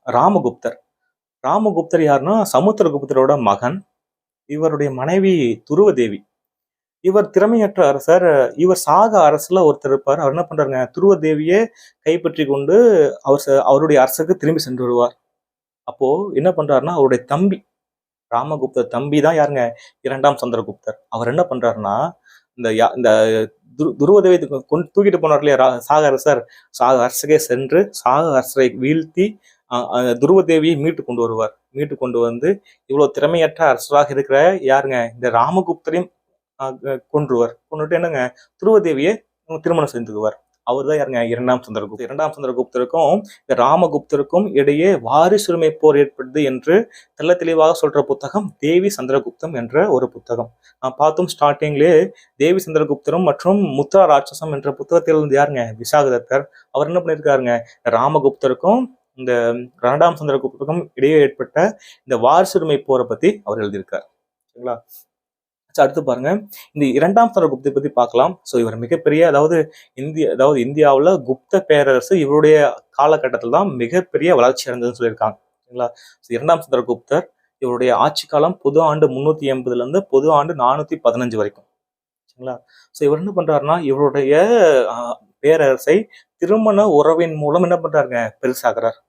ராமகுப்தர். ராமகுப்தர் யாருன்னா சமுத்திரகுப்தரோட மகன். இவருடைய மனைவி துருவதேவி. இவர் திறமையற்ற அரசர். இவர் சாக அரசுல ஒருத்தர் இருப்பார். அவர் என்ன பண்றாருங்க, துருவதேவியே கைப்பற்றி கொண்டு அவருடைய அரசுக்கு திரும்பி சென்று வருவார். அப்போ என்ன பண்றாருன்னா, அவருடைய தம்பி ராமகுப்தர் தம்பி தான் யாருங்க, இரண்டாம் சந்திரகுப்தர். அவர் என்ன பண்றாருன்னா, இந்த துருவதேவி கொண்டு தூக்கிட்டு போனார் இல்லையா சாக அரசர், சாக அரசுக்கே சென்று சாக அரசரை வீழ்த்தி துருவதேவியை மீட்டு கொண்டு வருவார். மீட்டு கொண்டு வந்து இவ்வளவு திறமையற்ற அரசராக இருக்கிற யாருங்க, இந்த ராமகுப்தரையும் கொன்றுவார். கொண்டுட்டு என்னங்க, துருவதேவியை திருமணம் செஞ்சுக்குவார். அவர் தான் யாருங்க, இரண்டாம் சந்திரகுப்தர். இரண்டாம் சந்திரகுப்தருக்கும் இந்த ராமகுப்தருக்கும் இடையே வாரிசுரிமை போர் ஏற்பட்டது என்று தெள்ள தெளிவாக சொல்ற புத்தகம் தேவி சந்திரகுப்தம் என்ற ஒரு புத்தகம். பார்த்தோம் ஸ்டார்டிங்லேயே தேவி சந்திரகுப்தரும் மற்றும் முத்ரா ராட்சசம் என்ற புத்தகத்தில் இருந்து யாருங்க, விசாகதத்தர். அவர் என்ன பண்ணியிருக்காருங்க, ராமகுப்தருக்கும் இந்த இரண்டாம் சந்திரகுப்தருக்கும் இடையே ஏற்பட்ட இந்த வாரிசுரிமை போரை பத்தி அவர் எழுதியிருக்கார். சரிங்களா. அடுத்து பாருங்க, இந்த இரண்டாம் சந்திரகுப்தை பத்தி பார்க்கலாம். ஸோ இவர் மிகப்பெரிய, அதாவது இந்தியாவில் குப்த பேரரசு இவருடைய காலகட்டத்தில் தான் மிகப்பெரிய வளர்ச்சி அடைந்ததுன்னு சொல்லியிருக்காங்க. சரிங்களா. இரண்டாம் சந்திரகுப்தர் இவருடைய ஆட்சி காலம் பொது ஆண்டு 380 பொது ஆண்டு 415 வரைக்கும். சரிங்களா. ஸோ இவர் என்ன பண்றாருன்னா, இவருடைய பேரரசை திருமண உறவின் மூலம் என்ன பண்றாருங்க, பெருசாகிறார்.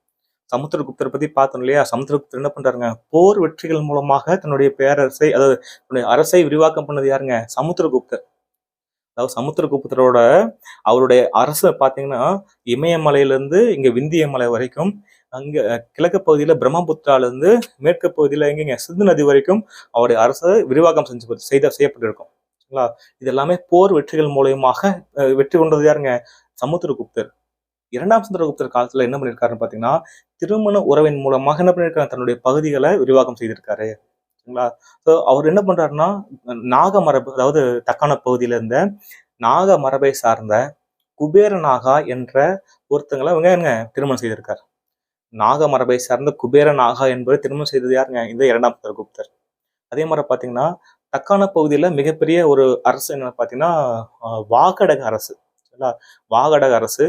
சமுத்திரகுப்தரை பத்தி பார்த்தோம் இல்லையா, சமுத்திரகுப்தர் என்ன பண்றாருங்க, போர் வெற்றிகள் மூலமாக தன்னுடைய பேரரசை, அதாவது தன்னுடைய அரசை விரிவாக்கம் பண்ணது யாருங்க, சமுத்திரகுப்தர். அதாவது சமுத்திரகுப்தரோட அவருடைய அரசு பார்த்தீங்கன்னா, இமயமலையிலிருந்து இங்க விந்திய மலை வரைக்கும், அங்க கிழக்கு பகுதியில பிரம்மபுத்திரால இருந்து மேற்கு பகுதியில எங்கங்க சிந்து நதி வரைக்கும் அவருடைய அரசை விரிவாக்கம் செய்யப்பட்டிருக்கும். சரிங்களா. இது எல்லாமே போர் வெற்றிகள் மூலயமாக வெற்றி கொண்டது யாருங்க, சமுத்திரகுப்தர். இரண்டாம் சந்திரகுப்தர் காலத்துல என்ன பண்ணிருக்காருன்னு பாத்தீங்கன்னா, திருமண உறவின் மூலமாக என்ன பண்ணிருக்காரு, தன்னுடைய பகுதிகளை விரிவாக்கம் செய்திருக்காரு. சரிங்களா. ஸோ அவர் என்ன பண்றாருன்னா, நாக மரபு, அதாவது தக்கான பகுதியில இருந்த நாக மரபை சார்ந்த குபேர நாகா என்ற ஒருத்தங்களை இவங்க என்ன திருமணம் செய்திருக்காரு. நாக மரபை சார்ந்த குபேர நாகா என்பதை திருமணம் செய்தது யாருங்க, இந்த இரண்டாம் சந்திரகுப்தர். அதே மாதிரி பாத்தீங்கன்னா, தக்கான பகுதியில மிகப்பெரிய ஒரு அரசு என்ன பாத்தீங்கன்னா, வாகடக அரசு. சரிங்களா. வாகடக அரசு.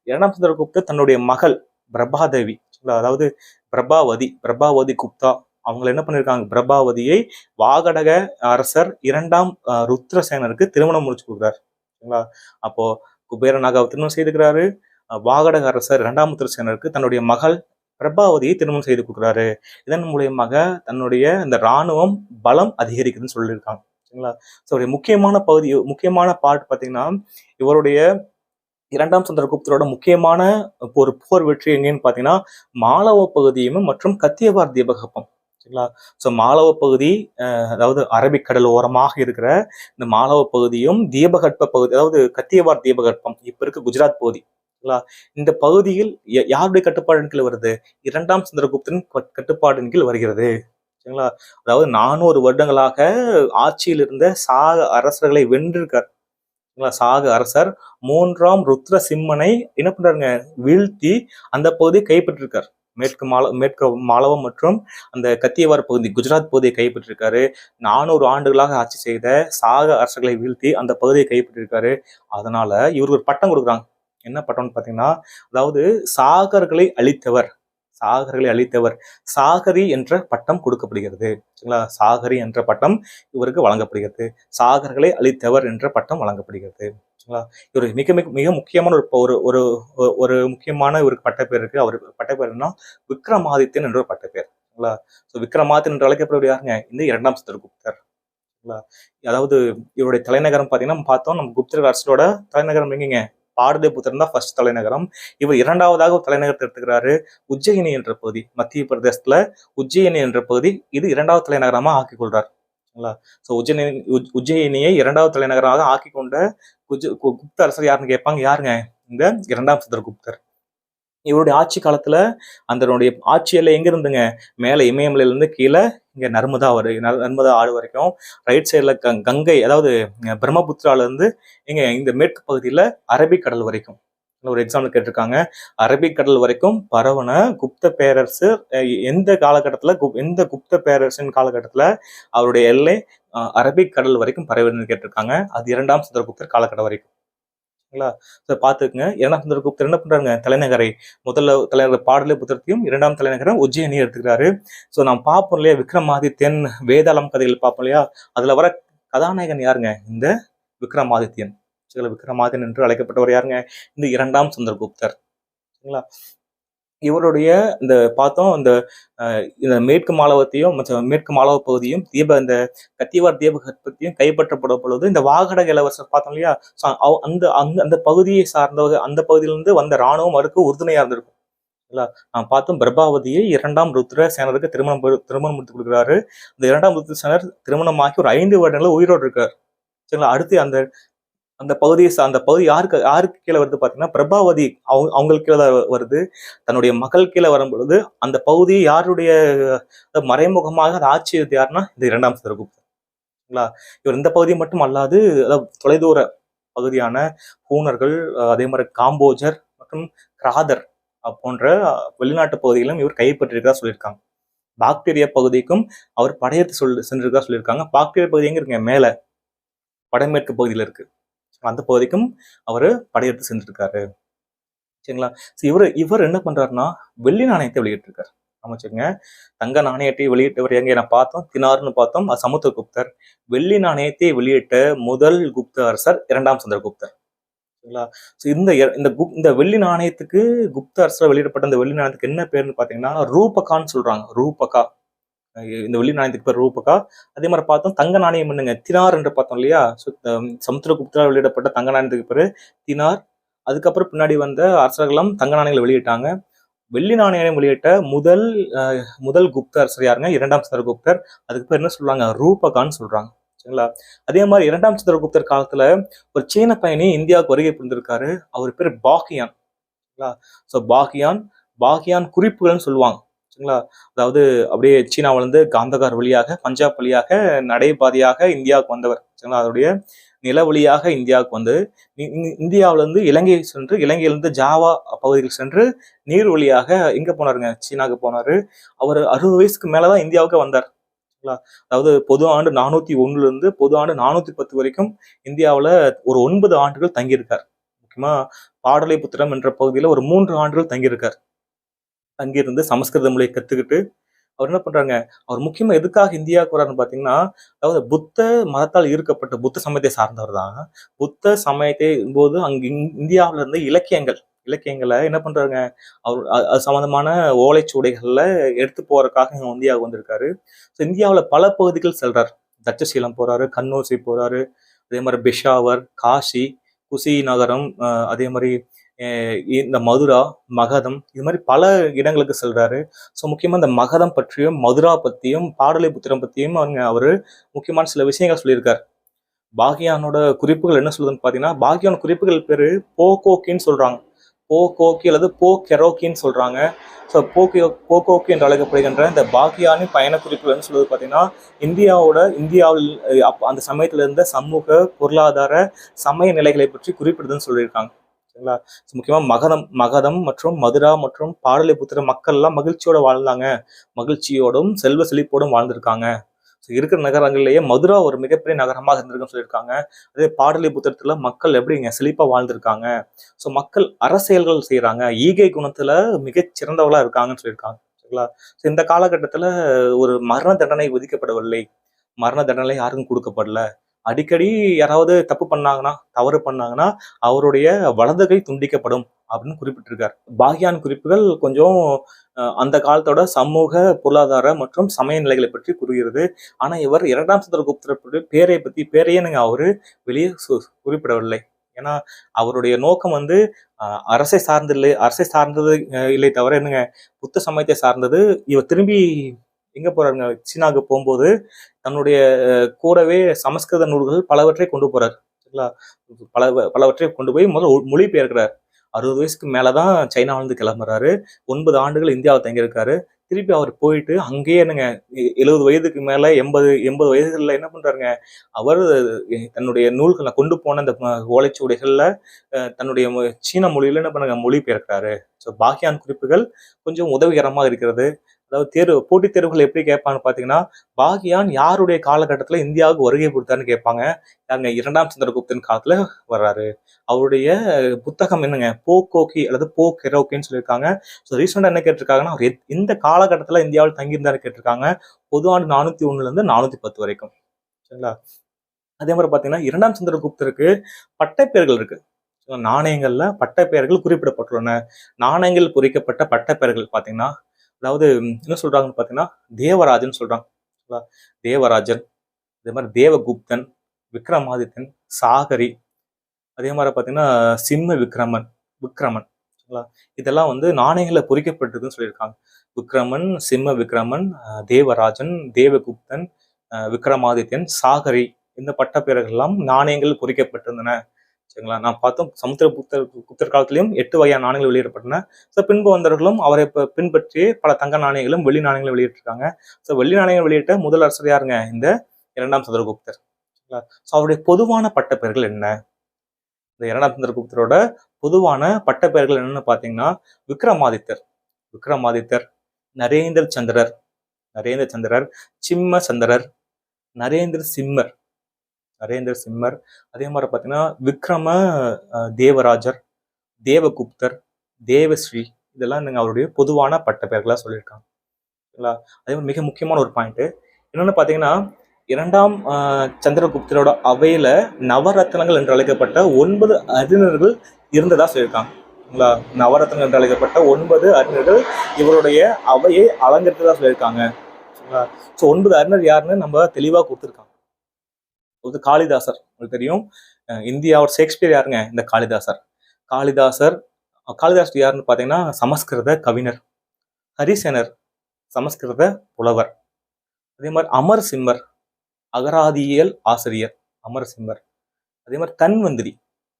இரண்டாம் சந்திரகுப்தர் தன்னுடைய மகள் பிரபாதேவி, அதாவது பிரபாவதி குப்தா, அவங்களை என்ன பண்ணிருக்காங்க, பிரபாவதியை வாகடக அரசர் இரண்டாம் ருத்ரசேனருக்கு திருமணம் முடிச்சு கொடுக்குறாரு. சரிங்களா. அப்போ குபேரநாகாவை திருமணம் செய்துக்கிறாரு. வாகடக அரசர் இரண்டாம் ருத்ரசேனருக்கு தன்னுடைய மகள் பிரபாவதியை திருமணம் செய்து கொடுக்குறாரு. இதன் மூலியமாக தன்னுடைய இந்த இராணுவம் பலம் அதிகரிக்குதுன்னு சொல்லியிருக்காங்க. சரிங்களா. ஸோ முக்கியமான பார்ட் பார்த்தீங்கன்னா, இவருடைய இரண்டாம் சந்திரகுப்தரோட முக்கியமான ஒரு போர் வெற்றி எங்கன்னு பார்த்தீங்கன்னா, மாலவ பகுதியும் மற்றும் கத்தியவார் தீபகற்பம். சரிங்களா. ஸோ மாலவ பகுதி, அதாவது அரபிக்கடல் ஓரமாக இருக்கிற இந்த மாலவ பகுதியும், தீபகற்ப பகுதி, அதாவது கத்தியவார் தீபகற்பம் இப்ப இருக்க குஜராத் பகுதி. சரிங்களா. இந்த பகுதியில் யாருடைய கட்டுப்பாடின் கீழ் வருது, இரண்டாம் சந்திரகுப்தரின் கட்டுப்பாடின் கீழ் வருகிறது. சரிங்களா. அதாவது 400 வருடங்களாக ஆட்சியில் இருந்த சாக அரசர்களை வென்றிருக்கார். சாக அரசர் 3ஆம் ருத்ர சிம்மனை என்ன பண்றாருங்க, வீழ்த்தி அந்த பகுதியை கைப்பற்றிருக்கார். மேற்கு மாலவம் மற்றும் அந்த கத்தியவார் பகுதி, குஜராத் பகுதியை கைப்பற்றிருக்காரு. 400 ஆண்டுகளாக ஆட்சி செய்த சாக அரசர்களை வீழ்த்தி அந்த பகுதியை கைப்பற்றிருக்காரு. அதனால இவருக்கு ஒரு பட்டம் கொடுக்குறாங்க. என்ன பட்டம்னு பாத்தீங்கன்னா, அதாவது சாகர்களை அழித்தவர், சாகரி என்ற பட்டம் கொடுக்கப்படுகிறது. சரிங்களா. சாகரி என்ற பட்டம் இவருக்கு வழங்கப்படுகிறது. சாகர்களை அழித்தவர் என்ற பட்டம் வழங்கப்படுகிறது. சரிங்களா. இவர் மிக மிக மிக முக்கியமான ஒரு ஒரு முக்கியமான இவருக்கு பட்டப்பேர் இருக்கு. அவருக்கு பட்டப்பேர் என்ன, விக்ரமாதித்யன் என்ற ஒரு பட்டப்பேர். சரிங்களா. ஸோ விக்ரமாதித்யன் என்று அழைக்கப்படுவது யாருங்க, இந்த இரண்டாம் சந்திரகுப்தர். அதாவது இவருடைய தலைநகரம் பார்த்தீங்கன்னா, பார்த்தோம் நம்ம குப்தர் அரசோட தலைநகரம் எங்கீங்க, பாடலிபுத்திரன் தான் ஃபர்ஸ்ட் தலைநகரம். இவர் இரண்டாவதாக தலைநகரத்தை எடுத்துக்கிறாரு, உஜ்ஜயினி என்ற பகுதி, மத்திய பிரதேசத்துல உஜ்ஜயினி என்ற பகுதி, இது இரண்டாவது தலைநகரமா ஆக்கி கொள்றார். ஸோ உஜ்ஜயினியை இரண்டாவது தலைநகராக ஆக்கி கொண்ட குப்த அரசர் யாருன்னு கேட்பாங்க, யாருங்க, இந்த இரண்டாம் சந்திரகுப்தர். இவருடைய ஆட்சி காலத்துல அதனுடைய ஆட்சி எல்லாம் எங்க இருந்துங்க, மேல இமயமலையில இருந்து கீழே இங்க நர்மதா ஆறு வரைக்கும், ரைட் சைட்ல கங்கை, அதாவது பிரம்மபுத்திரால இருந்து இங்க இந்த மேற்கு பகுதியில அரபிக்கடல் வரைக்கும். ஒரு எக்ஸாம்பிள் கேட்டிருக்காங்க. அரபிக்கடல் வரைக்கும் பரவன குப்த பேரரசு எந்த காலகட்டத்துல, எந்த குப்த பேரரசின் காலகட்டத்துல அவருடைய எல்லை அரபிக்கடல் வரைக்கும் பரவினு கேட்டிருக்காங்க. அது இரண்டாம் சந்திரகுப்தர் காலகட்டம் வரைக்கும். சரிங்களா? பார்த்துக்குங்க. 2ஆம் சந்திரகுப்தர் என்ன பண்றாங்க, தலைநகரை முதல்ல தலைநகர் பாடலிபுத்திரத்தையும், 2ஆம் தலைநகரை உஜ்ஜயினியும் எடுத்துக்கிறாரு. நாம் பார்ப்போம் இல்லையா, விக்ரமாதித்யன் வேதாளம் கதைகள் பார்ப்போம் இல்லையா, அதுல வர கதாநாயகன் யாருங்க, இந்த விக்ரமாதித்யன். சரிங்களா? விக்ரமாதித்யன் என்று அழைக்கப்பட்டவர் யாருங்க, இந்த 2ஆம் சந்திரகுப்தர். சரிங்களா? இவருடைய இந்த பார்த்தோம், இந்த மேற்கு மாலவத்தையும் மேற்கு மாலவ பகுதியும் இந்த கத்தியவார் தீபகற்பத்தையும் கைப்பற்றப்படும் பொழுது இந்த வாகட இளவரசர் பார்த்தோம் இல்லையா, அந்த அந்த அந்த பகுதியை சார்ந்தவங்க, அந்த பகுதியிலிருந்து வந்த இராணுவம் அவருக்கு உறுதுணையா இருந்திருக்கும். நான் பார்த்தோம், பிரபாவதியை 2ஆம் ருத்ரசேனருக்கு திருமணம் முடித்து கொடுக்குறாரு. இந்த 2ஆம் ருத்ரசேனர் திருமணமாகி ஒரு 5 வருடங்கள உயிரோடு இருக்கார். சரிங்களா? அடுத்து அந்த அந்த அந்த பகுதி யாருக்கு யாருக்கு கீழே வருது பார்த்தீங்கன்னா, பிரபாவதி அவங்களுக்கு கீழே வருது. தன்னுடைய மகள் கீழே வரும் பொழுது அந்த பகுதி யாருடைய மறைமுகமாக அதை ஆட்சி செய்தது யாருன்னா, இந்த 2ஆம் சந்திரகுப்தர். சரிங்களா? இவர் இந்த பகுதி மட்டும் அல்லாது, அதாவது தொலைதூர பகுதியான ஹூனர்கள், அதே மாதிரி காம்போஜர் மற்றும் கிராதர் போன்ற வெளிநாட்டு பகுதிகளும் இவர் கைப்பற்றிருக்கிறதா சொல்லியிருக்காங்க. பாக்டீரியா பகுதிக்கும் அவர் படையெடுத்து சென்றிருக்கா சொல்லியிருக்காங்க. பாக்டீரியா பகுதி எங்க இருக்குங்க, மேல வடமேற்கு பகுதியில் இருக்கு. அந்த பகுதிக்கும் அவரு படையெடுத்து சென்றிருக்காரு. சரிங்களா? இவர் என்ன பண்றாருன்னா, வெள்ளி நாணயத்தை வெளியிட்டிருக்காரு. அமைச்சுங்க, தங்க நாணயத்தை வெளியிட்டவர் எங்க பார்த்தோம், தினார்னு பார்த்தோம், சமுத்திரகுப்தர். வெள்ளி நாணயத்தை வெளியிட்ட முதல் குப்த அரசர் 2ஆம் சந்திரகுப்தர். சரிங்களா? இந்த வெள்ளி நாணயத்துக்கு, குப்த அரசர் வெளியிடப்பட்ட இந்த வெள்ளி நாணயத்துக்கு என்ன பேருன்னு பாத்தீங்கன்னா, ரூபகான்னு சொல்றாங்க. ரூபகா, இந்த வெள்ளி நாணயத்துக்கு பேர் ரூபகா. அதே மாதிரி பார்த்தோம், தங்க நாணயம் என்னங்க, தினார் என்று பார்த்தோம் இல்லையா. சமுத்திரகுப்தரால் வெளியிடப்பட்ட தங்க நாணயத்துக்கு பேரு தினார். அதுக்கப்புறம் பின்னாடி வந்த அரசர்களும் தங்க நாணயங்களை வெளியிட்டாங்க. வெள்ளி நாணயம் வெளியிட்ட முதல் குப்த அரசர் யாருங்க, 2ஆம் சந்திரகுப்தர். அதுக்கு பேர் என்ன சொல்றாங்க, ரூபகான்னு சொல்றாங்க. சரிங்களா? அதே மாதிரி 2ஆம் சந்திரகுப்தர் காலத்துல ஒரு சீன பயணி இந்தியாவுக்கு வருகை புரிந்திருக்காரு. அவர் பேர் பாகியான். பாகியான் குறிப்புகள்னு சொல்லுவாங்க. சரிங்களா? அதாவது அப்படியே சீனாவிலிருந்து காந்தகார் வழியாக, பஞ்சாப் வழியாக, நடைபாதையாக இந்தியாவுக்கு வந்தவர். சரிங்களா? அதோடைய நில வழியாக இந்தியாவுக்கு வந்து இந்தியாவிலிருந்து இலங்கை சென்று, இலங்கையிலிருந்து ஜாவா பகுதிகள் சென்று நீர் வழியாக எங்க போனாருங்க, சீனாவுக்கு போனாரு. அவர் 60 வயசுக்கு மேலதான் இந்தியாவுக்கு வந்தார். அதாவது பொது ஆண்டு 401 இருந்து பொது ஆண்டு 410 வரைக்கும் இந்தியாவில் ஒரு 9 ஆண்டுகள் தங்கியிருக்கார். முக்கியமா பாடலிபுத்திரம் என்ற பகுதியில் ஒரு 3 ஆண்டுகள் தங்கியிருக்கார். தங்கியிருந்து சமஸ்கிருத மொழியை கத்துக்கிட்டு அவர் என்ன பண்றாங்க, அவர் முக்கியமா எதுக்காக இந்தியாவுக்கு வராருன்னு பாத்தீங்கன்னா, அதாவது புத்த மதத்தால் ஈர்க்கப்பட்ட, புத்த சமயத்தை சார்ந்தவர் தான். புத்த சமயத்தை போது அங்கு இந்தியாவில இருந்து இலக்கியங்களை என்ன பண்றாங்க, அவர் அது சம்பந்தமான ஓலைச்சுவடைகள்ல எடுத்து போறதுக்காக இந்தியாவுக்கு வந்திருக்காரு. இந்தியாவுல பல பகுதிகள் செல்றாரு. தட்சசீலம் போறாரு, கண்ணூசி போறாரு, அதே மாதிரி பெஷாவர், காசி, குசி நகரம், அதே மாதிரி இந்த மதுரா, மகதம், இது மாதிரி பல இடங்களுக்கு செல்றாரு. முக்கியமா இந்த மகதம் பற்றியும் மதுரா பத்தியும் பாடலிபுத்திரம் பத்தியும் அவரு முக்கியமான சில விஷயங்கள் சொல்லியிருக்காரு. பாகியானோட குறிப்புகள் என்ன சொல்லுதுன்னு பாத்தீங்கன்னா, பாகியான குறிப்புகள் பேரு போகோக்கின்னு சொல்றாங்க. போகோக்கி அல்லது கெரோக்கின்னு சொல்றாங்க. போகோக்கி என்று அழைக்கப்படுகின்ற இந்த பாகியானின் பயண குறிப்புகள் என்ன சொல்லுது பாத்தீங்கன்னா, இந்தியாவில் அந்த சமயத்துல இருந்த சமூக, பொருளாதார, சமய நிலைகளை பற்றி குறிப்பிடுதுன்னு சொல்லியிருக்காங்க. சரிங்களா? முக்கியமா மகதம் மற்றும் மதுரா மற்றும் பாடலிபுத்திர மக்கள் எல்லாம் மகிழ்ச்சியோட வாழ்ந்தாங்க. மகிழ்ச்சியோடும் செல்வ செழிப்போடும் வாழ்ந்திருக்காங்க. இருக்கிற நகரங்கள்லயே மதுரா ஒரு மிகப்பெரிய நகரமாக இருந்திருக்குன்னு சொல்லியிருக்காங்க. அதே பாடலிபுத்திரத்துல மக்கள் எப்படிங்க செழிப்பா வாழ்ந்திருக்காங்க. மக்கள் அரசியல்கள் செய்யறாங்க, ஈகை குணத்துல மிகச் சிறந்தவளா இருக்காங்கன்னு சொல்லியிருக்காங்க. சரிங்களா? இந்த காலகட்டத்துல ஒரு மரண தண்டனை விதிக்கப்படவில்லை. மரண தண்டனை யாருக்கும் கொடுக்கப்படல. அடிக்கடி யாராவது தவறு பண்ணாங்கன்னா அவருடைய வலது கை துண்டிக்கப்படும் அப்படின்னு குறிப்பிட்டிருக்காரு. பாகியான் குறிப்புகள் கொஞ்சம் அந்த காலத்தோட சமூக, பொருளாதார மற்றும் சமய நிலைகளை பற்றி கூறுகிறது. ஆனா இவர் 2ஆம் சந்திரகுப்தருடைய பேரையே அவரு வெளியே குறிப்பிடவில்லை. ஏன்னா அவருடைய நோக்கம் அரசை சார்ந்தது இல்லை தவிர என்னங்க, புத்த சமயத்தை சார்ந்தது. இவர் திரும்பி எங்க போறாருங்க, சீனாவுக்கு போகும்போது தன்னுடைய கூடவே சமஸ்கிருத நூல்கள் பலவற்றை கொண்டு போறார். சரிங்களா? பலவற்றை கொண்டு போய் முதல்ல மொழிபெயர்க்கிறார். 60 வயசுக்கு மேலதான் சைனாவிலிருந்து கிளம்புறாரு. 9 ஆண்டுகள் இந்தியாவை தங்கியிருக்காரு. திருப்பி அவர் போயிட்டு அங்கேயே 70 வயதுக்கு மேல 80 வயதுகள்ல என்ன பண்றாருங்க, அவர் தன்னுடைய நூல்களை கொண்டு போன இந்த ஓலைச்சுவடைகள்ல தன்னுடைய சீன மொழியில என்ன பண்ணுங்க மொழிபெயர்க்கிறாரு. பாகியான் குறிப்புகள் கொஞ்சம் உதவிகரமாக இருக்கிறது. அதாவது போட்டித் தேர்வுகள் எப்படி கேட்பான்னு பாத்தீங்கன்னா, பாகியான் யாருடைய காலகட்டத்துல இந்தியாவுக்கு வருகை கொடுத்தாருன்னு கேட்பாங்க. யாருங்க? இரண்டாம் சந்திரகுப்தன் காலத்துல வர்றாரு. அவருடைய புத்தகம் என்னங்க? போக்கோக்கி அல்லது போ கெரோக்கின்னு சொல்லியிருக்காங்க. ஸோ ரீசெண்டா என்ன கேட்டிருக்காங்கன்னா, அவர் இந்த காலகட்டத்துல இந்தியாவில் தங்கியிருந்தாரு கேட்டிருக்காங்க. பொது ஆண்டு 401 இருந்து 410 வரைக்கும். சரிங்களா? அதே மாதிரி பாத்தீங்கன்னா, இரண்டாம் சந்திரகுப்தருக்கு பட்டப்பெயர்கள் இருக்கு. நாணயங்கள்ல பட்டப்பெயர்கள் குறிப்பிடப்பட்டுள்ளன. நாணயங்கள் பொறிக்கப்பட்ட பட்டப்பெயர்கள் பாத்தீங்கன்னா, அதாவது என்ன சொல்றாங்கன்னு பாத்தீங்கன்னா, தேவராஜன் சொல்றாங்க. சரிங்களா? தேவராஜன், அதே மாதிரி தேவகுப்தன், விக்ரமாதித்தன், சாகரி, அதே மாதிரி பாத்தீங்கன்னா சிம்ம விக்ரமன், விக்ரமன். சரிங்களா? இதெல்லாம் வந்து நாணயங்கள்ல பொறிக்கப்பட்டிருக்குன்னு சொல்லியிருக்காங்க. விக்ரமன், சிம்ம விக்ரமன், தேவராஜன், தேவகுப்தன், விக்ரமாதித்யன், சாகரி, இந்த பட்டப்பெயர்கள் எல்லாம் நாணயங்கள் பொறிக்கப்பட்டிருந்தன. சரிங்களா? நான் பார்த்தோம் குப்தர் காலத்திலையும் 8 வகையான நாணயங்கள் வெளியிடப்பட்டன. ஸோ பின்பு வந்தவர்களும் அவரை பின்பற்றி பல தங்க நாணயங்களும் வெள்ளி நாணயங்களும் வெளியிட்டிருக்காங்க. ஸோ வெள்ளி நாணயங்கள் வெளியிட்ட முதல் அரசர் யாருங்க? இந்த இரண்டாம் சந்திரகுப்தர். சரிங்களா? ஸோ அவருடைய பொதுவான பட்டப்பெயர்கள் என்ன? இந்த இரண்டாம் சந்திரகுப்தரோட பொதுவான பட்டப்பெயர்கள் என்னன்னு பாத்தீங்கன்னா, விக்ரமாதித்தர், விக்ரமாதித்தர், நரேந்திர சந்திரர், நரேந்திர சந்திரர், சிம்ம சந்திரர், நரேந்திர சிம்மர், நரேந்திர சிம்மர், அதே மாதிரி பாத்தீங்கன்னா விக்ரம தேவராஜர், தேவகுப்தர், தேவஸ்ரீ, இதெல்லாம் நீங்க அவருடைய பொதுவான பட்டப்பெயர்களா சொல்லியிருக்காங்க. சரிங்களா? அதே மாதிரி மிக முக்கியமான ஒரு பாயிண்ட் என்னன்னு பாத்தீங்கன்னா, இரண்டாம் சந்திரகுப்தரோட அவையில நவரத்னங்கள் என்று அழைக்கப்பட்ட 9 அறிஞர்கள் இருந்ததா சொல்லியிருக்காங்க. சரிங்களா? நவரத்னங்கள் என்று அழைக்கப்பட்ட 9 அறிஞர்கள் இவருடைய அவையை அலங்கரித்ததா சொல்லியிருக்காங்க. சரிங்களா? ஸோ 9 அறிஞர் யாருன்னு நம்ம தெளிவா கொடுத்துருக்காங்க. காளிதாசர் உங்களுக்கு தெரியும். இந்தியாவோட ஷேக்ஸ்பியர் யாருங்க? இந்த காளிதாசர். காளிதாசர் காளிதாசர் யாருன்னு பாத்தீங்கன்னா சமஸ்கிருத கவிஞர். ஹரிசேனர் சமஸ்கிருத புலவர். அதே மாதிரி அமர் சிம்மர் அகராதியியல் ஆசிரியர் அமரசிம்மர். அதே மாதிரி தன்வந்திரி,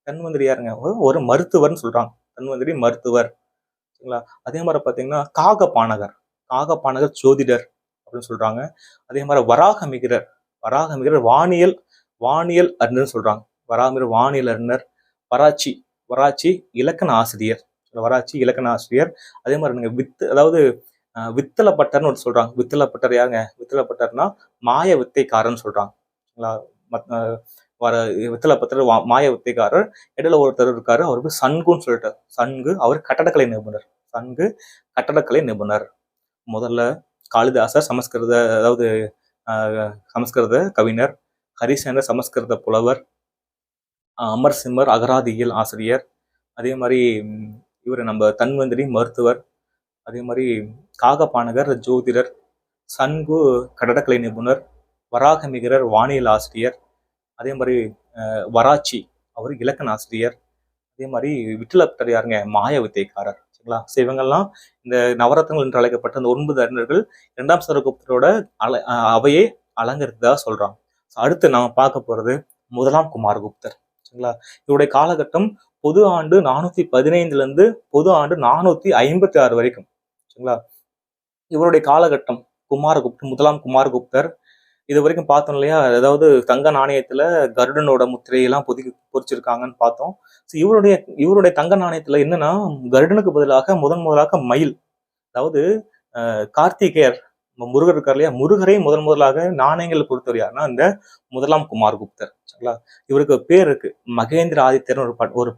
தன்வந்திரி யாருங்க? ஒரு மருத்துவர்னு சொல்றாங்க. தன்வந்திரி மருத்துவர். சரிங்களா? அதே மாதிரி பாத்தீங்கன்னா காகபானகர், காகபானகர் ஜோதிடர் அப்படின்னு சொல்றாங்க. அதே மாதிரி வராகமிகிரர், வராகமிகிரர் வானியல், வானியல் அறிஞர்னு சொல்றாங்க. வராகமிகிரர் வானியல் அறிஞர். வராச்சி, வராச்சி இலக்கண ஆசிரியர், வராச்சி இலக்கண ஆசிரியர். அதே மாதிரி நீங்க அதாவது வித்தலப்பட்டர்னு ஒரு சொல்றாங்க. வித்தலப்பட்டர் யாருங்க? வித்தலப்பட்டர்னா மாய வித்தைக்காரன்னு சொல்றாங்க. வர வித்தலப்பட்டர் மாய வித்தைக்காரர். இடையில ஒருத்தர் இருக்காரு, அவருக்கு சன்குன்னு சொல்லிட்டார். சன்கு அவர் கட்டடக்கலை நிபுணர். சன்கு கட்டடக்கலை நிபுணர். முதல்ல காளிதாசர் சமஸ்கிருத, அதாவது சமஸ்கிருத கவிஞர். ஹரிசேனர் சமஸ்கிருத புலவர். அமர் சிம்மர் அகராதியியல் ஆசிரியர். அதே மாதிரி இவர் நம்ம தன்வந்திரி மருத்துவர். அதே மாதிரி காகபானகர் ஜோதிடர். சன்கு கட்டடக்கலை நிபுணர். வராகமிகிரர் வானியல் ஆசிரியர். அதே மாதிரி வராச்சி அவர் இலக்கண ஆசிரியர். அதே மாதிரி விட்டலப்பட்டர் யாருங்க? மாய வித்தைக்காரர். சரிங்களா? ஸோ இவங்கெல்லாம் இந்த நவரத்னங்கள் என்று அழைக்கப்பட்ட அந்த 9 அறிஞர்கள் இரண்டாம் சந்திரகுப்தரோட அவையை அலங்கரித்ததா சொல்றாங்க. அடுத்து நாம பார்க்க போறது முதலாம் குமாரகுப்தர். சரிங்களா? இவருடைய காலகட்டம் பொது ஆண்டு 415 இருந்து பொது ஆண்டு 456 வரைக்கும். சரிங்களா? இவருடைய காலகட்டம் குமாரகுப்தர், முதலாம் குமாரகுப்தர். இது வரைக்கும் பார்த்தோம் இல்லையா? அதாவது தங்க நாணயத்துல கருடனோட முத்திரையெல்லாம் பொறிச்சிருக்காங்கன்னு பார்த்தோம். ஸோ இவருடைய தங்க நாணயத்துல என்னன்னா, கருடனுக்கு பதிலாக முதலாக மயில், அதாவது கார்த்திகேயர் முருகர் இருக்கார் இல்லையா? முருகரை முதலாக நாணயங்கள் பொறுத்தவர் யாருன்னா இந்த முதலாம் குமாரகுப்தர். சரிங்களா? இவருக்கு பேர் இருக்கு, மகேந்திர ஆதித்யர்னு ஒரு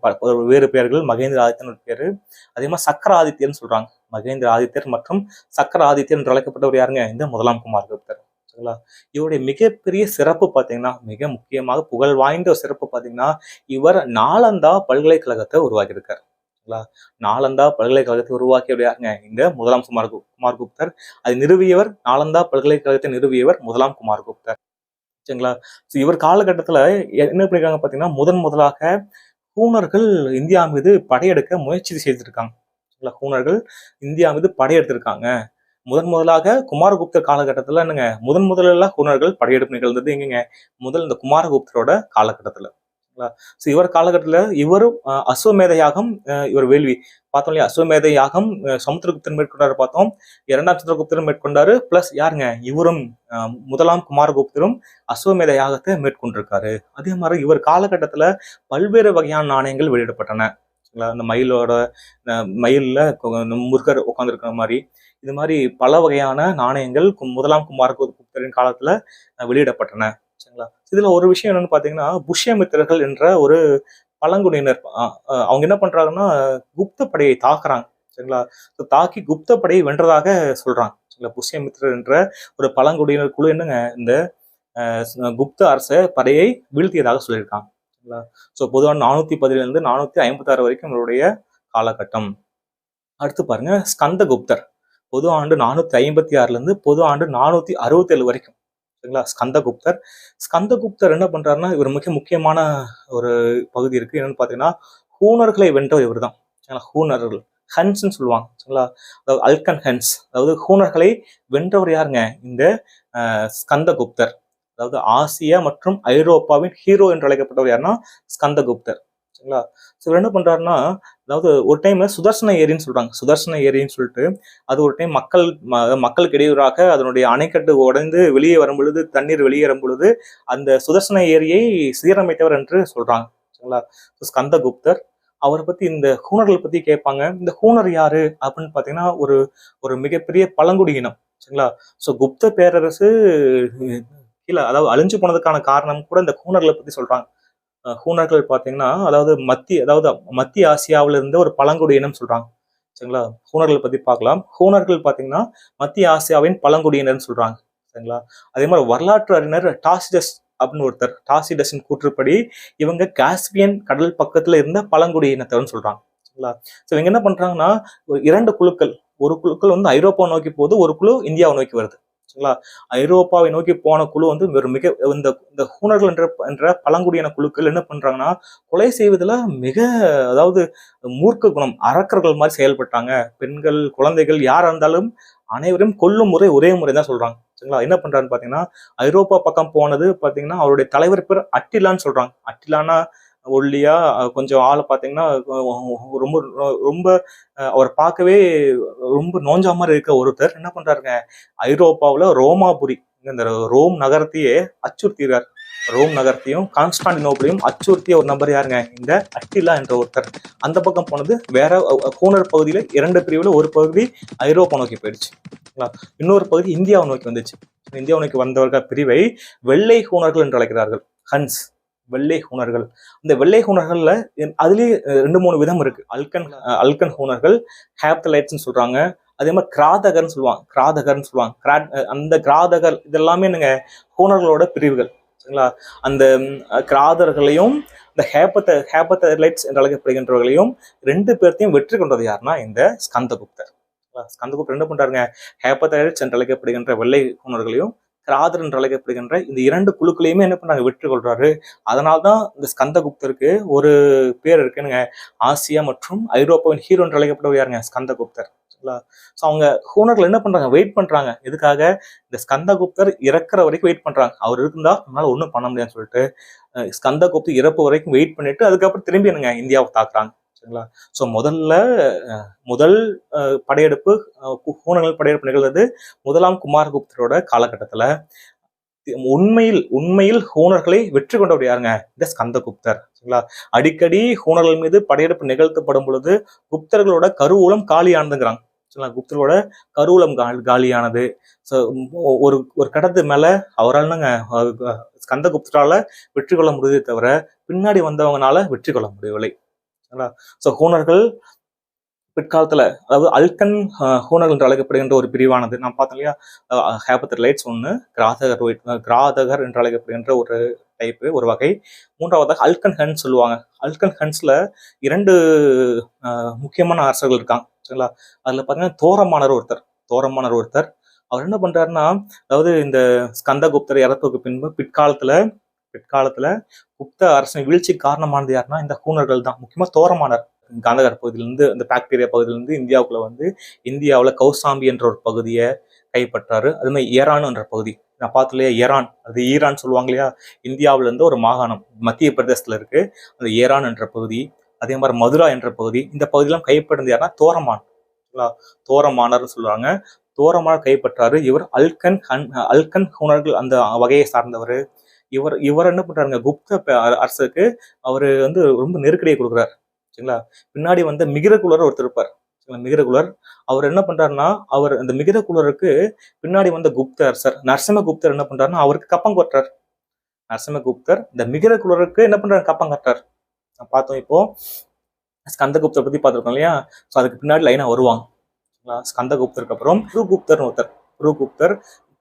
வேறு பெயர்கள், மகேந்திர ஆதித்யன் ஒரு பேரு. அதே மாதிரி சக்கர ஆதித்யர்னு சொல்றாங்க. மகேந்திர ஆதித்யர் மற்றும் சக்கர ஆதித்யர் என்று அழைக்கப்பட்டவர் யாருங்க? இந்த முதலாம் குமாரகுப்தர். சரிங்களா? இவருடைய மிகப்பெரிய சிறப்பு பாத்தீங்கன்னா, மிக முக்கியமாக புகழ் வாய்ந்த சிறப்பு பாத்தீங்கன்னா, இவர் நாலந்தா பல்கலைக்கழகத்தை உருவாக்கியிருக்கார். நாலந்தா பல்கலைக்கழகத்தை உருவாக்கியவர் யாருங்க? இந்த முதலாம் குமாரகுப்தர். அதை நிறுவியவர், நாலந்தா பல்கலைக்கழகத்தை நிறுவியவர் முதலாம் குமாரகுப்தர். சரிங்களா? இவர் காலகட்டத்துல என்ன பண்ணிருக்காங்க பாத்தீங்கன்னா, முதலாக ஹூணர்கள் இந்தியா மீது படையெடுக்க முயற்சி செய்திருக்காங்க. ஹூணர்கள் இந்தியா மீது படையெடுத்திருக்காங்க. முதலாக குமாரகுப்தர் காலகட்டத்துல என்னங்க, முதல்ல ஹூணர்கள் படையெடுப்பு நிகழ்ந்தது எங்கங்க? இந்த குமாரகுப்தரோட காலகட்டத்துல. இவர் காலகட்டத்துல இவரும் அஸ்வமேத யாகம், இவர் வேள்வி பார்த்தோம் இல்லையா? அஸ்வமேத யாகம் சமுத்திரகுப்தன் மேற்கொண்டாரு பார்த்தோம். இரண்டாம் சந்திரகுப்தரும் மேற்கொண்டாரு. பிளஸ் யாருங்க? இவரும் முதலாம் குமாரகுப்தரும் அஸ்வமேத யாகத்தை மேற்கொண்டிருக்காரு. அதே மாதிரி இவர் காலகட்டத்துல பல்வேறு வகையான நாணயங்கள் வெளியிடப்பட்டன. அந்த மயில்ல முருகர் உட்கார்ந்துருக்கிற மாதிரி, இது மாதிரி பல வகையான நாணயங்கள் முதலாம் குமாரகுப்தரின் காலத்துல வெளியிடப்பட்டன. சரிங்களா. இதுல ஒரு விஷயம் என்னன்னு பாத்தீங்கன்னா, புஷ்யமித்திரர்கள் என்ற ஒரு பழங்குடியினர் அவங்க என்ன பண்றாங்கன்னா குப்த படையை தாக்குறாங்க. சரிங்களா. தாக்கி குப்த படையை வென்றதாக சொல்றாங்க. சரிங்களா. புஷ்யமித்திரர் என்ற ஒரு பழங்குடியினர் குழு என்னங்க இந்த குப்த அரச படையை வீழ்த்தியதாக சொல்லியிருக்காங்க. சரிங்களா. ஸோ பொதுவாக 417 456 வரைக்கும் நம்மளுடைய காலகட்டம். அடுத்து பாருங்க ஸ்கந்தகுப்தர். பொது ஆண்டு 456 பொது ஆண்டு 467 வரைக்கும். சரிங்களா. ஸ்கந்தகுப்தர். ஸ்கந்தகுப்தர் என்ன பண்றாருன்னா, இவர் மிக முக்கியமான ஒரு பகுதி இருக்கு. என்னன்னு பாத்தீங்கன்னா, ஹூனர்களை வென்றவர் இவர் தான். ஹூனர்கள் ஹன்ஸ்ன்னு சொல்லுவாங்க. சரிங்களா. அதாவது அல்கன் ஹன்ஸ், அதாவது ஹூனர்களை வென்றவர் யாருங்க? இந்த ஸ்கந்தகுப்தர். அதாவது ஆசியா மற்றும் ஐரோப்பாவின் ஹீரோ என்று அழைக்கப்பட்டவர் யாருன்னா ஸ்கந்தகுப்தர். சரிங்களா. இவர் என்ன பண்றாருன்னா, அதாவது ஒரு டைம் சுதர்சன ஏரின்னு சொல்றாங்க. சுதர்சன ஏரின்னு சொல்லிட்டு அது ஒரு டைம் மக்களுக்கு இடையூறாக அதனுடைய அணைக்கட்டு உடைந்து வெளியே வரும் பொழுது, தண்ணீர் வெளியேறும் பொழுது அந்த சுதர்சன ஏரியை சீரமைத்தவர் என்று சொல்றாங்க. சரிங்களா. ஸ்கந்தகுப்தர். அவரை பத்தி இந்த ஹூனர்கள் பத்தி கேட்பாங்க. இந்த ஹூனர் யாரு அப்படின்னு பாத்தீங்கன்னா, ஒரு ஒரு மிகப்பெரிய பழங்குடி இனம். சரிங்களா. ஸோ குப்த பேரரசு கீழே அதாவது அழிஞ்சு போனதுக்கான காரணம் கூட இந்த ஹூனர்களை பத்தி சொல்றாங்க. ஹூனர்கள் பாத்தீங்கன்னா, அதாவது மத்திய ஆசியாவில இருந்து ஒரு பழங்குடி இனம் சொல்றாங்க. சரிங்களா. ஹூனர்கள் பத்தி பார்க்கலாம். ஹூனர்கள் பாத்தீங்கன்னா மத்திய ஆசியாவின் பழங்குடியினர்னு சொல்றாங்க. சரிங்களா. அதே மாதிரி வரலாற்று அறிஞர் டாசிடஸ் அப்படின்னு ஒருத்தர், டாசிடஸின் கூற்றுப்படி இவங்க காஸ்பியன் கடல் பக்கத்துல இருந்த பழங்குடி இனத்தவர்னு சொல்றாங்க. சரிங்களா. ஸோ இவங்க என்ன பண்றாங்கன்னா, ஒரு 2 குழுக்கள், ஒரு குழுக்கள் வந்து ஐரோப்பா நோக்கி போகுது, ஒரு குழு இந்தியாவை நோக்கி வருது. சரிங்களா. ஐரோப்பாவை நோக்கி போன குழு வந்து மிக இந்த ஹூனர்கள் என்ற பழங்குடியின குழுக்கள் என்ன பண்றாங்கன்னா, கொலை செய்வதில் மிக, அதாவது மூர்க்க குணம், அரக்கர்கள் மாதிரி செயல்பட்டாங்க. பெண்கள், குழந்தைகள் யாரா இருந்தாலும் அனைவரும் கொல்லும் முறை ஒரே முறை தான் சொல்றாங்க. சரிங்களா. என்ன பண்றாருன்னு பாத்தீங்கன்னா, ஐரோப்பா பக்கம் போனது பாத்தீங்கன்னா அவருடைய தலைவர் பேர் அட்டிலான்னு சொல்றாங்க. அட்டிலானா ஒல்லியா கொஞ்சம் ஆளை பாத்தீங்கன்னா ரொம்ப ரொம்ப அவர் பார்க்கவே ரொம்ப நோஞ்சா மாதிரி இருக்க ஒருத்தர் என்ன பண்றாருங்க, ஐரோப்பாவில் ரோமாபுரி இந்த ரோம் நகரத்தையே அச்சுறுத்திறார். ரோம் நகரத்தையும் கான்ஸ்டாண்டினோபிளையும் அச்சுறுத்திய ஒரு நபர் யாருங்க, இந்த அட்டிலா என்ற ஒருத்தர். அந்த பக்கம் போனது வேற ஹூனர் பகுதியில 2 பிரிவுல ஒரு பகுதி ஐரோப்பா நோக்கி போயிடுச்சு. இன்னொரு பகுதி இந்தியாவை நோக்கி வந்துச்சு. இந்தியாவை நோக்கி வந்தவர்கள் பிரிவை வெள்ளை ஹூனர்கள் என்று அழைக்கிறார்கள். ஹன்ஸ், வெள்ளை ஹூனர்கள். இந்த வெள்ளை ஹூனர்கள்ல அதுலயே 2-3 விதம் இருக்கு. அல்கன் ஹூனர்கள், ஹேப்தலைட்ஸ்ன்னு சொல்றாங்க. அதே மாதிரி கிராதகர்னு சொல்லுவாங்க. அந்த கிராதகர் இதெல்லாமே என்னங்க ஹூனர்களோட பிரிவுகள். சரிங்களா. அந்த கிராதர்களையும் இந்த ஹேபத்தைட்ஸ் என்று அழைக்கப்படுகின்றவர்களையும் 2 பேர்த்தையும் வெற்றி கொண்டது யாருன்னா இந்த ஸ்கந்தகுப்தர். ஸ்கந்தகுப்தர் என்ன பண்றாருங்க, ஹேபத்தைட்ஸ் என்று அழைக்கப்படுகின்ற வெள்ளை ஹூனர்களையும் கிராதர் என்று அழைக்கப்படுகின்ற இந்த 2 குழுக்களையுமே என்ன பண்றாங்க, வெற்றி கொள்றாரு. அதனால்தான் இந்த ஸ்கந்தகுப்தருக்கு ஒரு பேர் இருக்குன்னு, ஆசியா மற்றும் ஐரோப்பாவின் ஹீரோ என்று அழைக்கப்படுவர் யாருங்க, ஸ்கந்தகுப்தர். ஸோ அவங்க ஹூனர்கள் என்ன பண்றாங்க, வெயிட் பண்றாங்க. எதுக்காக, இந்த ஸ்கந்தகுப்தர் இறக்குற வரைக்கும் வெயிட் பண்றாங்க. அவர் இருந்தா நம்மளால ஒன்றும் பண்ண முடியாதுன்னு சொல்லிட்டு ஸ்கந்தகுப்தர் இறப்பு வரைக்கும் வெயிட் பண்ணிட்டு அதுக்கப்புறம் திரும்பி என்னங்க இந்தியாவை தாக்குறாங்க. சரிங்களா. ஸோ முதல் படையெடுப்பு, ஹூனர்கள் படையெடுப்பு நிகழ்ந்தது முதலாம் குமாரகுப்தரோட காலகட்டத்துல. உண்மையில் ஹூனர்களை வெற்றி கொண்டவர் யாருங்க, இந்த ஸ்கந்தகுப்தர். சரிங்களா. அடிக்கடி ஹூனர்கள் மீது படையெடுப்பு நிகழ்த்தப்படும் பொழுது குப்தர்களோட கருவூலம் காலியானதுங்கிறாங்க. சரிங்களா. குப்தர்களோட கருவூலம் காலியானது. ஸோ ஒரு கடத்து மேல அவரால் ஸ்கந்தகுப்தரால வெற்றி கொள்ள முடியுதே தவிர பின்னாடி வந்தவங்கனால வெற்றி கொள்ள முடியவில்லை. ஸோ ஹூனர்கள் பிற்காலத்துல, அதாவது அல்கன் ஹூனர்கள் என்று அழைக்கப்படுகின்ற ஒரு பிரிவானது நான் பார்த்தோம் இல்லையா, ஹேபத்தைட்ஸ் ஒன்று, கிராதகர் என்று அழைக்கப்படுகின்ற ஒரு டைப்பு, ஒரு வகை. மூன்றாவதாக அல்கன் ஹன்ஸ் சொல்லுவாங்க. அல்கன் ஹன்ஸ்ல 2 முக்கியமான அரசர்கள் இருக்காங்க. சரிங்களா. அதுல பாத்தீங்கன்னா தோரமானர் ஒருத்தர். அவர் என்ன பண்றாருன்னா, அதாவது இந்த ஸ்கந்தகுப்தர் இறப்புக்கு பின்பு பிற்காலத்துல குப்த அரசின் வீழ்ச்சி காரணமானது யாருன்னா இந்த ஹூனர்கள் தான். முக்கியமா தோரமானர் காந்தகார பகுதியிலிருந்து, அந்த பாக்டீரியா பகுதியிலிருந்து இந்தியாவுக்குள்ள வந்து இந்தியாவில் கௌசாம்பி என்ற ஒரு பகுதியை கைப்பற்றாரு. அது மாதிரி ஈரான் என்ற பகுதி நான் பார்த்து இல்லையா, அது ஈரான் சொல்லுவாங்க இல்லையா, இந்தியாவில இருந்து ஒரு மாகாணம் மத்திய பிரதேசத்துல இருக்கு அந்த ஈரான் என்ற பகுதி. அதே மாதிரி மதுரா என்ற பகுதி, இந்த பகுதியெல்லாம் கைப்பற்றது யாருன்னா தோரமானர் சொல்லுவாங்க. தோரமானர் கைப்பற்றாரு. இவர் அல்கன் ஹூனர்கள் அந்த வகையை சார்ந்தவர். இவர் என்ன பண்றாருங்க, குப்த அரசுக்கு அவரு வந்து ரொம்ப நெருக்கடியை கொடுக்குறாரு. சரிங்களா. பின்னாடி வந்து மிகிரகுலர் ஒருத்தர் இருப்பார். மிகிரகுலர். அவர் என்ன பண்றாருன்னா, அவர் அந்த மிகிரகுலருக்கு பின்னாடி வந்த குப்த அரசர் நரசிம்மகுப்தர் என்ன பண்றாருன்னா, அவருக்கு கப்பம் கட்டுறார். நரசிம்மகுப்தர் இந்த மிகிரகுலருக்கு என்ன பண்றாரு? கப்பம் கட்டுறார். பார்த்தோம் இப்போ ஸ்கந்தகுப்தர் பத்தி பார்த்திருக்கோம் இல்லையா? ஸோ அதுக்கு பின்னாடி லைனா வருவாங்க. ஸ்கந்தகுப்தருக்கு அப்புறம் புருகுப்தர்னு ஒருத்தர். புருகுப்தர்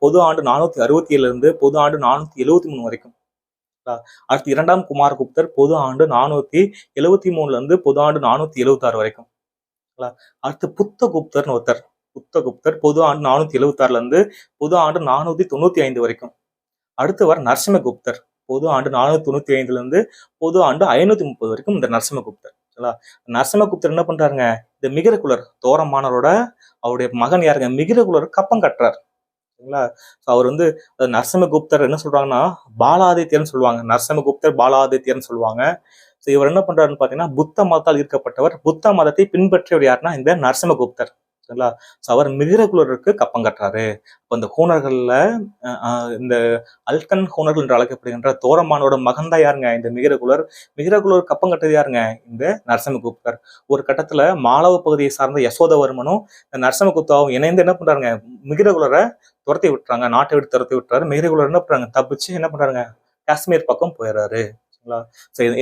பொது ஆண்டு 467 இருந்து பொது ஆண்டு 473 வரைக்கும். அடுத்து 2ஆம் குமாரகுப்தர் பொது ஆண்டு 473 இருந்து பொது ஆண்டு 476 வரைக்கும். அடுத்து புத்தகுப்தர்னு ஒருத்தர். புத்தகுப்தர் பொது ஆண்டு 476 இருந்து பொது ஆண்டு 495 வரைக்கும். அடுத்தவர் நரசிம்மகுப்தர் பொது ஆண்டு 495 இருந்து பொது ஆண்டு 530 வரைக்கும் இந்த நரசிம்மகுப்தர். நரசிம்மகுப்தர் என்ன பண்றாருங்க, இந்த மிகிரகுலர் தோரமானவரோட அவருடைய மகன் யாருங்க, மிகிரகுலர் கப்பம் கட்டுறார். சரிங்களா? அவர் வந்து நரசிம்மகுப்தர் என்ன சொல்றாங்கன்னா பாலாதித்யர்னு சொல்லுவாங்க. நரசிம்மகுப்தர் பாலாதித்யர்னு சொல்லுவாங்க. ஸோ இவர் என்ன பண்றாருன்னு பாத்தீங்கன்னா, புத்த மதத்தால் ஈர்க்கப்பட்டவர். புத்த மதத்தை பின்பற்றியவர் யாருன்னா இந்த நரசிம்மகுப்தர். சரிங்களா? ஸோ அவர் மிகிரகுலருக்கு கப்பம் கட்டுறாரு. இப்போ இந்த ஹூனர்கள்ல இந்த அல்கன் ஹூனர்கள் என்று அழைக்கப்படுகின்ற தோரமானோட மகன் தான் யாருங்க, இந்த மிகிரகுலர். மிகிரகுலர் கப்பம் கட்டது யாருங்க, இந்த நரசிம்மகுப்தர். ஒரு கட்டத்துல மாலவ பகுதியை சார்ந்த யசோதவர்மனும் நரசிம்மகுப்தாவும் இணைந்து என்ன பண்றாங்க, மிகிரகுலரை துரத்தி விட்டுறாங்க. நாட்டை விட்டு துரத்தி விட்டுறாரு. மிகிரகுலர் என்ன பண்றாங்க, தப்பிச்சு என்ன பண்றாங்க, காஷ்மீர் பக்கம் போயிடுறாரு.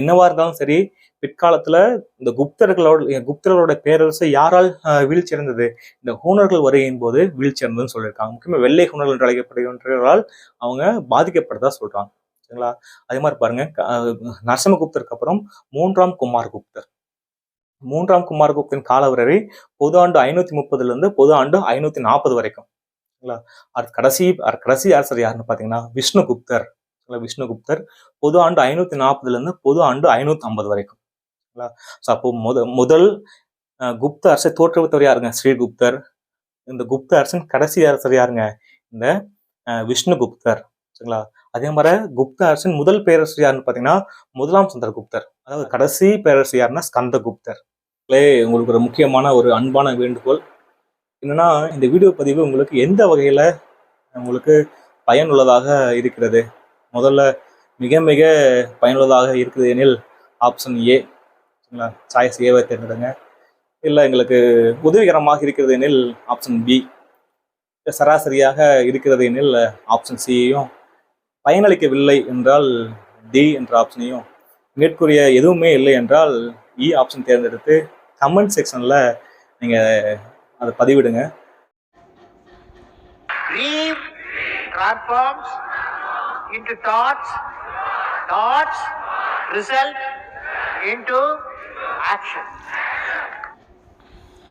என்னவா இருந்தாலும் சரி, பிற்காலத்துல இந்த குப்தர்களோட பேரரசு யாரால் வீழ்ச்சி அடைந்தது, இந்த ஹூனர்கள் வருகையின் போது வீழ்ச்சி அடைந்ததுன்னு சொல்லியிருக்காங்க. முக்கியமா வெள்ளை ஹூனர்கள் என்று அழைக்கப்படுகின்றவர்களால் அவங்க பாதிக்கப்பட்டதா சொல்றாங்க. சரிங்களா? அதே மாதிரி பாருங்க, நரசிம்மகுப்தருக்கு அப்புறம் 3ஆம் குமாரகுப்தர். 3ஆம் குமாரகுப்தன் காலவரை பொது ஆண்டு 530 இருந்து பொது ஆண்டு 540 வரைக்கும். கடைசி அரசர் யாருன்னு பாத்தீங்கன்னா விஷ்ணுகுப்தர். விஷ்ணுகுப்தர் பொது ஆண்டு 540 இருந்து பொது ஆண்டு 550 வரைக்கும். அப்போ முதல் குப்த அரசை தோற்றுவித்தவர் யாருங்க, ஸ்ரீகுப்தர். இந்த குப்த அரசின் கடைசி அரசர் யாருங்க, இந்த விஷ்ணுகுப்தர். சரிங்களா? அதே மாதிரி குப்த அரசின் முதல் பேரரசர் யாருன்னு பாத்தீங்கன்னா 1ஆம் சந்திரகுப்தர். அதாவது கடைசி பேரரசர் யாருன்னா ஸ்கந்தகுப்தர். உங்களுக்கு ஒரு முக்கியமான ஒரு அன்பான வேண்டுகோள் என்னன்னா, இந்த வீடியோ பதிவு உங்களுக்கு எந்த வகையில உங்களுக்கு பயனுள்ளதாக இருக்கிறது? முதல்ல மிக மிக பயனுள்ளதாக இருக்குது எனில் ஆப்ஷன் ஏ, சாய்ஸ் ஏவை தேர்ந்தெடுங்க. இல்லை எங்களுக்கு உதவிகரமாக இருக்கிறது எனில் ஆப்ஷன் பி, சராசரியாக இருக்கிறது எனில் ஆப்ஷன் சியையும், பயனளிக்கவில்லை என்றால் டி என்ற ஆப்ஷனையும், மேற்கூறிய எதுவுமே இல்லை என்றால் இ ஆப்ஷன் தேர்ந்தெடுத்து கமெண்ட் செக்ஷன்ல நீங்க அதை பதிவிடுங்க. Transforms into thoughts, thoughts result into action.